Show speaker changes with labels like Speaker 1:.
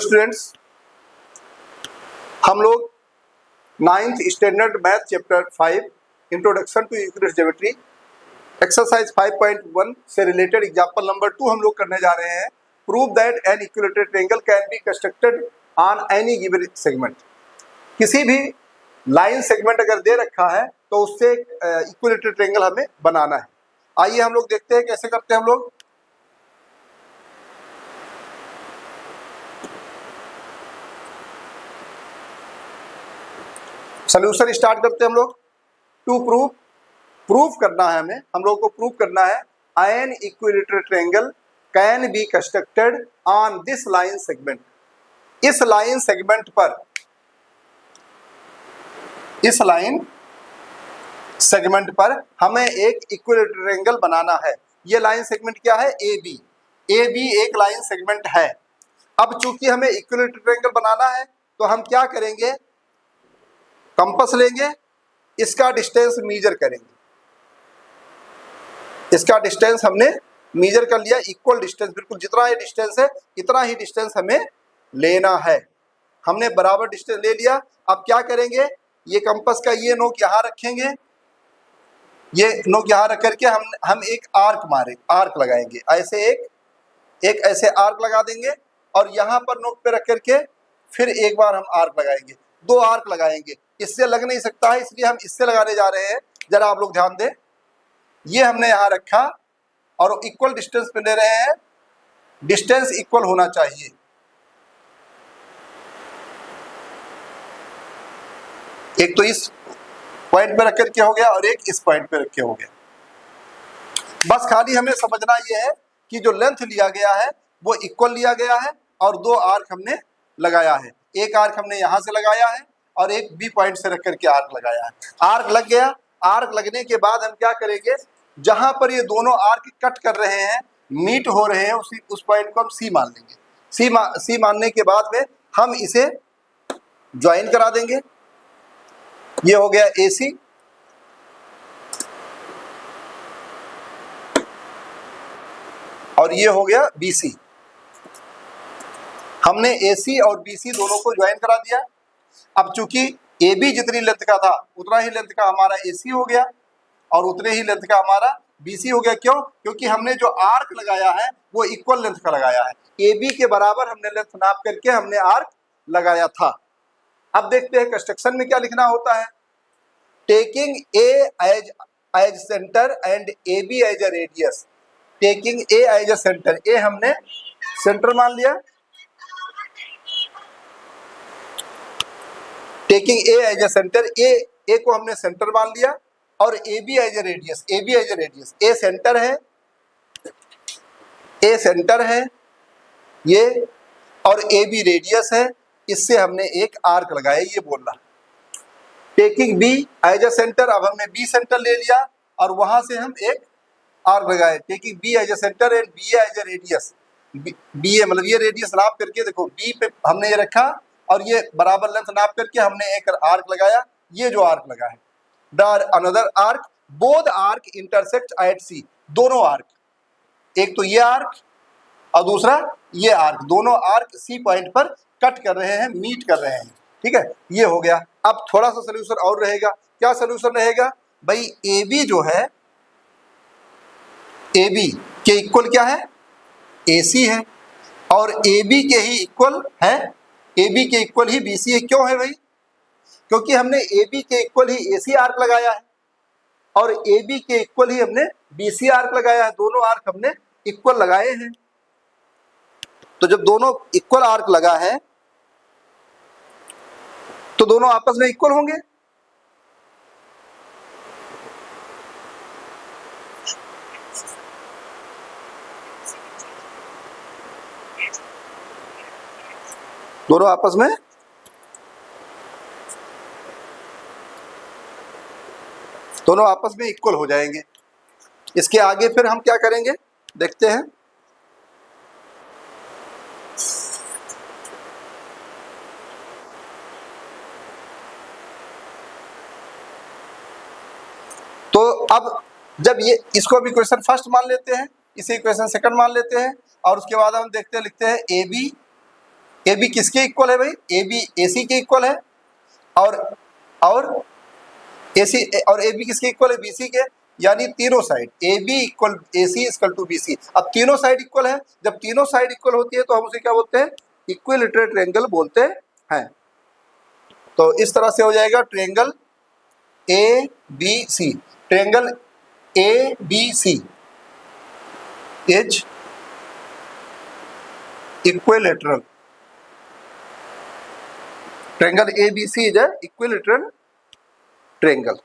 Speaker 1: Hello students, हम लोग 9th standard math chapter 5 introduction to Euclid's geometry exercise 5.1 से related example number 2 हम लोग करने जा रहे हैं। Prove that an equilateral triangle can be constructed on any given segment. किसी भी लाइन सेगमेंट अगर दे रखा है तो उससे इक्विलेटरल ट्रायंगल हमें बनाना है। आइए हम लोग देखते हैं कैसे करते हैं हम लोग। सोल्यूशन स्टार्ट करते हैं हम लोग। टू प्रूफ करना है हमें, हम लोग को प्रूफ करना है an equilateral triangle can be constructed on this line segment. इस लाइन सेगमेंट पर, इस लाइन सेगमेंट पर हमें एक इक्विलेटरल ट्रायंगल बनाना है। ये लाइन सेगमेंट क्या है? A B. ए बी एक लाइन सेगमेंट है। अब चूंकि हमें इक्विलेटरल ट्रायंगल बनाना है तो हम क्या करेंगे, कंपास लेंगे, इसका डिस्टेंस मीजर करेंगे। इसका डिस्टेंस हमने मीजर कर लिया, इक्वल डिस्टेंस, बिल्कुल जितना ये डिस्टेंस है इतना ही डिस्टेंस हमें लेना है। हमने बराबर डिस्टेंस ले लिया। अब क्या करेंगे, ये कंपास का ये नोक यहाँ रखेंगे, ये नोक यहाँ रख करके हम एक आर्क लगाएंगे। ऐसे एक ऐसे आर्क लगा देंगे और यहाँ पर नोक पे रख करके फिर एक बार हम आर्क लगाएंगे। दो आर्क लगाएंगे, इससे लग नहीं सकता है इसलिए हम इससे लगाने जा रहे हैं। जरा आप लोग ध्यान दें, ये हमने यहाँ रखा और इक्वल डिस्टेंस पे ले रहे हैं। डिस्टेंस इक्वल होना चाहिए। एक तो इस पॉइंट पे रख करके हो गया और एक इस पॉइंट पे रख के हो गया। बस खाली हमें समझना ये है कि जो लेंथ लिया गया है वो इक्वल लिया गया है और दो आर्क हमने लगाया है। एक आर्क हमने यहाँ से लगाया है और एक बी पॉइंट से रख करके आर्क लगाया है। आर्क लग गया। आर्क लगने के बाद हम क्या करेंगे, जहां पर ये दोनों आर्क कट कर रहे हैं, मीट हो रहे हैं, उस पॉइंट को हम सी मान लेंगे। सी मानने के बाद में हम इसे ज्वाइन करा देंगे। ये हो गया ए सी और ये हो गया बी सी। हमने AC और BC दोनों को ज्वाइन करा दिया। अब चूंकि AB जितनी लेंथ का था उतना ही लेंथ का हमारा AC हो गया और उतने ही लेंथ का हमारा BC हो गया। क्यों? क्योंकि हमने जो आर्क लगाया है वो इक्वल लेंथ का लगाया है। AB के बराबर हमने लेंथ नाप करके हमने आर्क लगाया था। अब देखते हैं कंस्ट्रक्शन में क्या लिखना होता है। Taking A as centre and AB as a radius. Taking A as a centre, A हमने सेंटर मान लिया। Taking A as a centre, A को हमने सेंटर मान लिया और A B as a radius. A B as a radius, A centre है, A centre है ये, और ए बी रेडियस है। इससे हमने एक आर्क लगाया, ये बोल रहा। Taking B as a center, अब हमने बी सेंटर ले लिया और वहां से हम एक आर्क लगाए। Taking B as a centre and B as a radius. B A मतलब ये रेडियस नाप करके देखो, बी पे हमने ये रखा और ये बराबर लेंथ नाप करके हमने एक आर्क लगाया। ये जो आर्क लगा है, the another arc, both arc intersect at C. दोनों आर्क, एक तो ये आर्क और दूसरा ये आर्क, दोनों आर्क सी पॉइंट पर कट कर रहे हैं, मीट कर रहे हैं। ठीक है, ये हो गया। अब थोड़ा सा सोल्यूशन और रहेगा। क्या सोल्यूशन रहेगा भाई? ए बी जो है, ए बी के इक्वल क्या है? ए सी है और ए बी के ही इक्वल है, ए बी के इक्वल ही बी सी है। क्यों है भाई? क्योंकि हमने ए बी के इक्वल ही ए सी आर्क लगाया है और ए बी के इक्वल ही हमने बी सी आर्क लगाया है। दोनों आर्क हमने इक्वल लगाए हैं। तो जब दोनों इक्वल आर्क लगा है तो दोनों आपस में इक्वल होंगे। दोनों आपस में इक्वल हो जाएंगे। इसके आगे फिर हम क्या करेंगे देखते हैं। तो अब जब ये, इसको भी इक्वेशन फर्स्ट मान लेते हैं, इसे इक्वेशन सेकंड मान लेते हैं और उसके बाद हम देखते हैं, लिखते हैं ए बी ए बी किसके इक्वल है भाई, ए बी ए सी के इक्वल है, और ए सी और ए बी किसके इक्वल है, बी सी के, यानी तीनों side A B equal A C equal to B C. अब तीनों साइड इक्वल है, जब तीनों साइड इक्वल होती है तो हम उसे क्या बोलते हैं, इक्विलैटरल ट्रायंगल बोलते हैं। तो इस तरह से हो जाएगा triangle A B C, triangle A B C is equilateral, triangle A B C is a equilateral triangle.